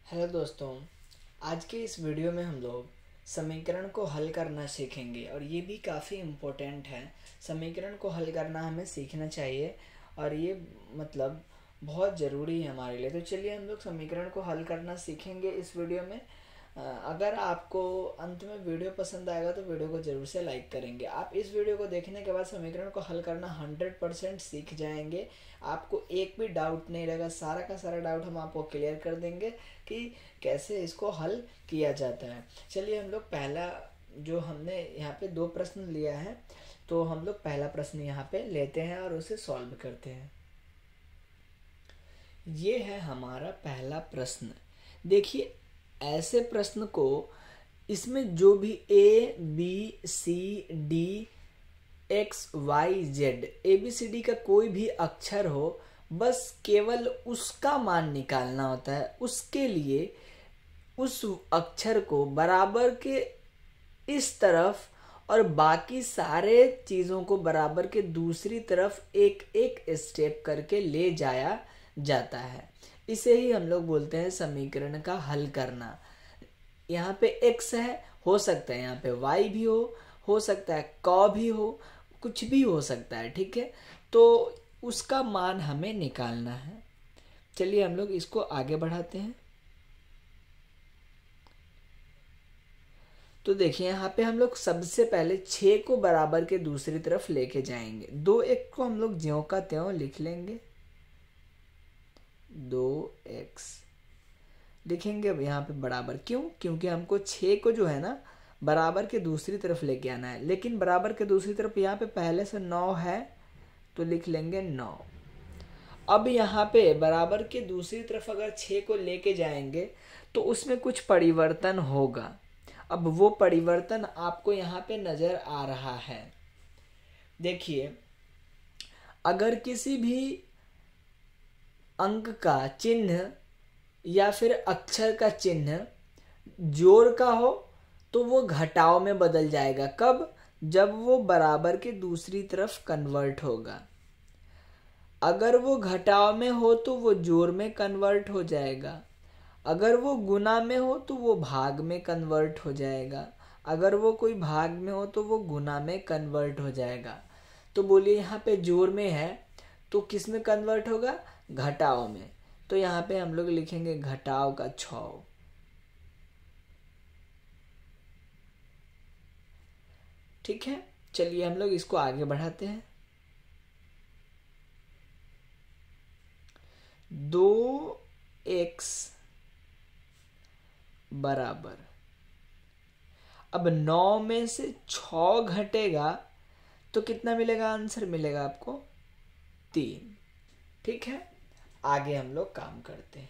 Hello दोस्तों। आज के इस वीडियो में हम लोग समीकरण को हल करना सीखेंगे और ये भी काफ़ी इम्पोर्टेंट है। समीकरण को हल करना हमें सीखना चाहिए और ये मतलब बहुत ज़रूरी है हमारे लिए। तो चलिए हम लोग समीकरण को हल करना सीखेंगे इस वीडियो में। अगर आपको अंत में वीडियो पसंद आएगा तो वीडियो को ज़रूर से लाइक करेंगे। आप इस वीडियो को देखने के बाद समीकरण को हल करना 100% सीख जाएंगे। आपको एक भी डाउट नहीं रहेगा, सारा का सारा डाउट हम आपको क्लियर कर देंगे कि कैसे इसको हल किया जाता है। चलिए हम लोग पहला जो हमने यहाँ पे दो प्रश्न लिया है, तो हम लोग पहला प्रश्न यहाँ पे लेते हैं और उसे सॉल्व करते हैं। ये है हमारा पहला प्रश्न। देखिए ऐसे प्रश्न को इसमें जो भी A B C D X Y Z ABCD का कोई भी अक्षर हो, बस केवल उसका मान निकालना होता है। उसके लिए उस अक्षर को बराबर के इस तरफ और बाकी सारे चीज़ों को बराबर के दूसरी तरफ एक एक स्टेप करके ले जाया जाता है। इसे ही हम लोग बोलते हैं समीकरण का हल करना। यहाँ पे x है, हो सकता है यहाँ पे y भी हो सकता है क भी हो, कुछ भी हो सकता है, ठीक है। तो उसका मान हमें निकालना है। चलिए हम लोग इसको आगे बढ़ाते हैं। तो देखिए यहाँ पे हम लोग सबसे पहले 6 को बराबर के दूसरी तरफ लेके जाएंगे। 2x को हम लोग ज्यों का त्यों लिख लेंगे। 2x लिखेंगे अब यहाँ पे बराबर, क्यों? क्योंकि हमको 6 को जो है ना बराबर के दूसरी तरफ लेके आना है। लेकिन बराबर के दूसरी तरफ यहाँ पे पहले से 9 है तो लिख लेंगे 9। अब यहाँ पे बराबर के दूसरी तरफ अगर 6 को लेके जाएंगे तो उसमें कुछ परिवर्तन होगा। अब वो परिवर्तन आपको यहाँ पे नजर आ रहा है। देखिए अगर किसी भी अंक का चिन्ह या फिर अक्षर का चिन्ह जोड़ का हो तो वो घटाव में बदल जाएगा। कब? जब वो बराबर के दूसरी तरफ कन्वर्ट होगा। अगर वो घटाव में हो तो वो जोड़ में कन्वर्ट हो जाएगा। अगर वो गुना में हो तो वो भाग में कन्वर्ट हो जाएगा। अगर वो कोई भाग में हो तो वो गुना में कन्वर्ट हो जाएगा। तो बोलिए यहाँ पे जोड़ में है तो किस में कन्वर्ट होगा? घटाव में। तो यहाँ पे हम लोग लिखेंगे घटाव का 6। ठीक है, चलिए हम लोग इसको आगे बढ़ाते हैं। 2x बराबर, अब 9 में से 6 घटेगा तो कितना मिलेगा? आंसर मिलेगा आपको 3। ठीक है, आगे हम लोग काम करते हैं।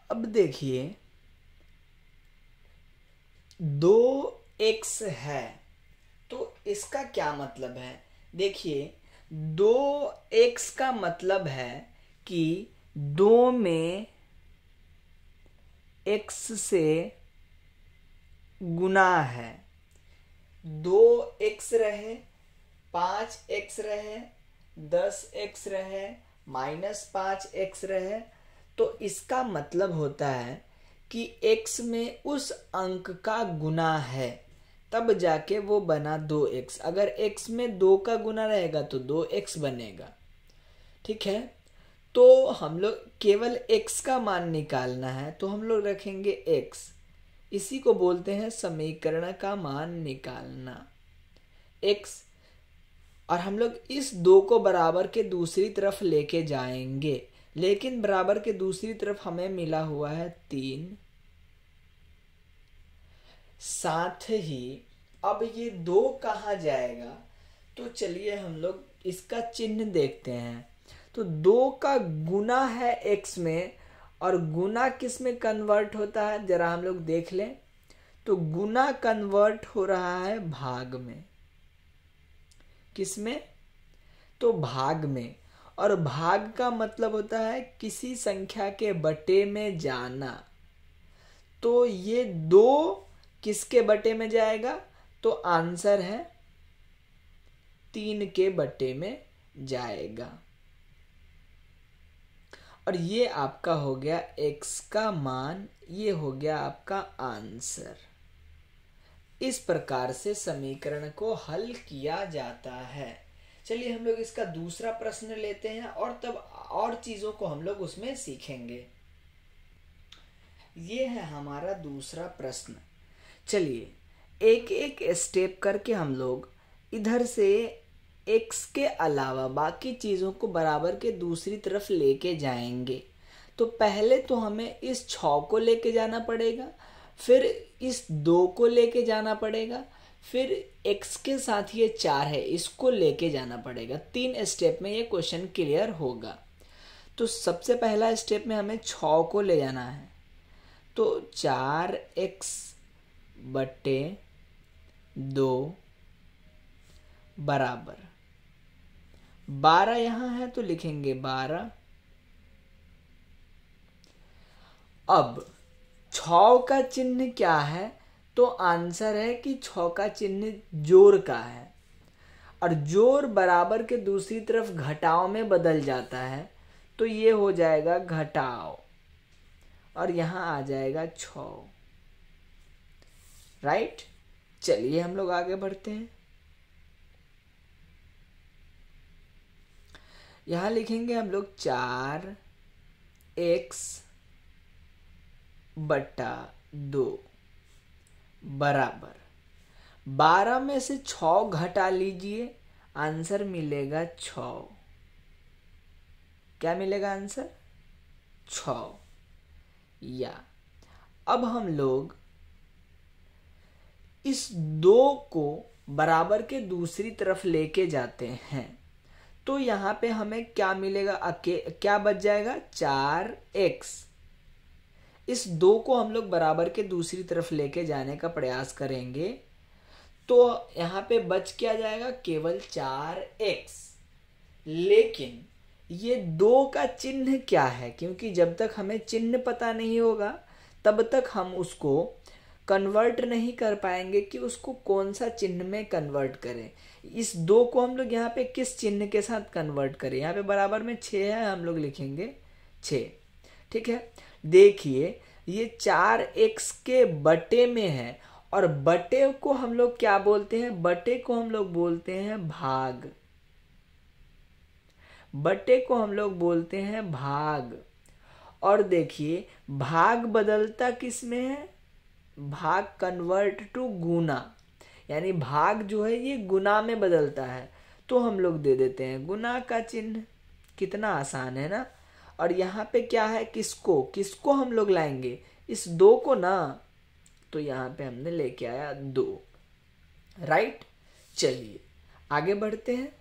अब देखिए 2x है तो इसका क्या मतलब है? देखिए 2x का मतलब है कि 2 में x से गुना है। 2x रहे, 5x रहे, 10x रहे, -5x रहे, तो इसका मतलब होता है कि x में उस अंक का गुना है, तब जाके वो बना 2x। अगर x में 2 का गुना रहेगा तो 2x बनेगा। ठीक है, तो हम लोग केवल x का मान निकालना है तो हम लोग रखेंगे x। इसी को बोलते हैं समीकरण का मान निकालना, x। और हम लोग इस 2 को बराबर के दूसरी तरफ लेके जाएंगे, लेकिन बराबर के दूसरी तरफ हमें मिला हुआ है 3। साथ ही अब ये 2 कहाँ जाएगा? तो चलिए हम लोग इसका चिन्ह देखते हैं। तो 2 का गुना है x में, और गुना किस में कन्वर्ट होता है जरा हम लोग देख लें। तो गुना कन्वर्ट हो रहा है भाग में। किस में? तो भाग में। और भाग का मतलब होता है किसी संख्या के बटे में जाना। तो ये 2 किसके बटे में जाएगा? तो आंसर है 3 के बटे में जाएगा। और ये आपका हो गया x का मान, ये हो गया आपका आंसर। इस प्रकार से समीकरण को हल किया जाता है। चलिए हम लोग इसका दूसरा प्रश्न लेते हैं और तब और चीजों को हम लोग उसमें सीखेंगे। ये है हमारा दूसरा प्रश्न। चलिए एक एक स्टेप करके हम लोग इधर से x के अलावा बाकी चीज़ों को बराबर के दूसरी तरफ लेके जाएंगे। तो पहले तो हमें इस 6 को लेके जाना पड़ेगा, फिर इस 2 को लेके जाना पड़ेगा, फिर x के साथ ये 4 है इसको लेके जाना पड़ेगा। 3 स्टेप में ये क्वेश्चन क्लियर होगा। तो सबसे पहला स्टेप में हमें 6 को ले जाना है। तो 4x बटे 2 बराबर 12 यहाँ है तो लिखेंगे 12। अब 6 का चिन्ह क्या है? तो आंसर है कि 6 का चिन्ह जोड़ का है, और जोड़ बराबर के दूसरी तरफ घटाव में बदल जाता है, तो ये हो जाएगा घटाव और यहाँ आ जाएगा 6। राइट। चलिए हम लोग आगे बढ़ते हैं। यहाँ लिखेंगे हम लोग 4x बटा 2 बराबर 12 में से 6 घटा लीजिए, आंसर मिलेगा 6। क्या मिलेगा आंसर? 6। या अब हम लोग इस 2 को बराबर के दूसरी तरफ लेके जाते हैं, तो यहाँ पे हमें क्या मिलेगा? क्या बच जाएगा? 4x। इस 2 को हम लोग बराबर के दूसरी तरफ लेके जाने का प्रयास करेंगे, तो यहाँ पे बच क्या जाएगा? केवल 4x। लेकिन ये 2 का चिन्ह क्या है? क्योंकि जब तक हमें चिन्ह पता नहीं होगा तब तक हम उसको कन्वर्ट नहीं कर पाएंगे कि उसको कौन सा चिन्ह में कन्वर्ट करें। इस 2 को हम लोग यहाँ पे किस चिन्ह के साथ कन्वर्ट करें? यहाँ पे बराबर में 6 है, हम लोग लिखेंगे 6। ठीक है। देखिए ये 4x के बटे में है, और बटे को हम लोग क्या बोलते हैं? बटे को हम लोग बोलते हैं भाग। बटे को हम लोग बोलते हैं भाग। और देखिए भाग बदलता किस में है? भाग कन्वर्ट टू गुना, यानी भाग जो है ये गुना में बदलता है, तो हम लोग दे देते हैं गुना का चिन्ह। कितना आसान है ना। और यहाँ पे क्या है? किसको हम लोग लाएंगे? इस 2 को ना, तो यहाँ पे हमने लेके आया 2। राइट। चलिए आगे बढ़ते हैं।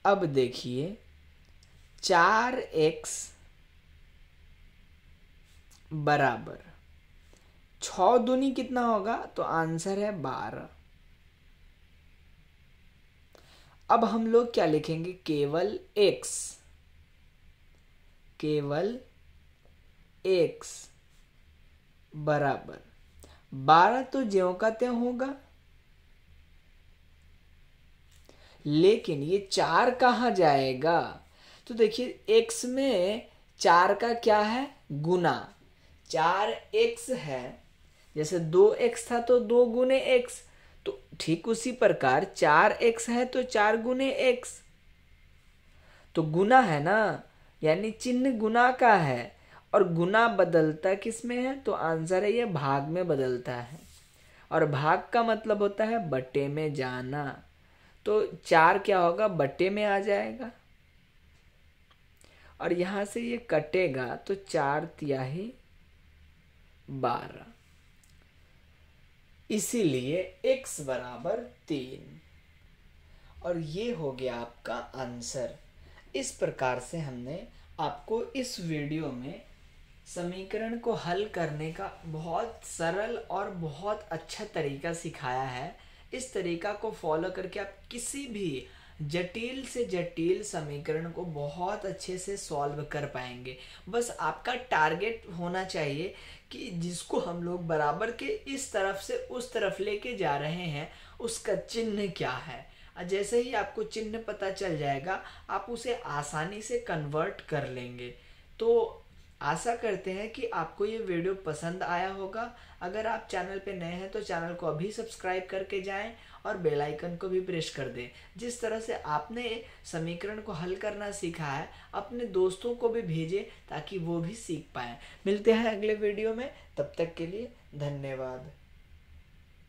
अब देखिए 4x बराबर 6 दूनी कितना होगा? तो आंसर है 12। अब हम लोग क्या लिखेंगे? केवल x। केवल x बराबर 12 तो ज्यों का त्यों होगा, लेकिन ये 4 कहाँ जाएगा? तो देखिए x में 4 का क्या है? गुना। 4x है, जैसे 2x था तो 2 गुने x, तो ठीक उसी प्रकार 4x है तो 4 गुने x, तो गुना है ना, यानी चिन्ह गुना का है। और गुना बदलता किस में है? तो आंसर है ये भाग में बदलता है, और भाग का मतलब होता है बटे में जाना। तो 4 क्या होगा? बटे में आ जाएगा, और यहां से ये कटेगा तो 4 तिहाई 12, इसीलिए x बराबर 3। और ये हो गया आपका आंसर। इस प्रकार से हमने आपको इस वीडियो में समीकरण को हल करने का बहुत सरल और बहुत अच्छा तरीका सिखाया है। इस तरीका को फॉलो करके आप किसी भी जटिल से जटिल समीकरण को बहुत अच्छे से सॉल्व कर पाएंगे। बस आपका टारगेट होना चाहिए कि जिसको हम लोग बराबर के इस तरफ से उस तरफ लेके जा रहे हैं उसका चिन्ह क्या है। जैसे ही आपको चिन्ह पता चल जाएगा आप उसे आसानी से कन्वर्ट कर लेंगे। तो आशा करते हैं कि आपको ये वीडियो पसंद आया होगा। अगर आप चैनल पे नए हैं तो चैनल को अभी सब्सक्राइब करके जाएं और बेल आइकन को भी प्रेस कर दें। जिस तरह से आपने समीकरण को हल करना सीखा है अपने दोस्तों को भी भेजें ताकि वो भी सीख पाएं। मिलते हैं अगले वीडियो में, तब तक के लिए धन्यवाद।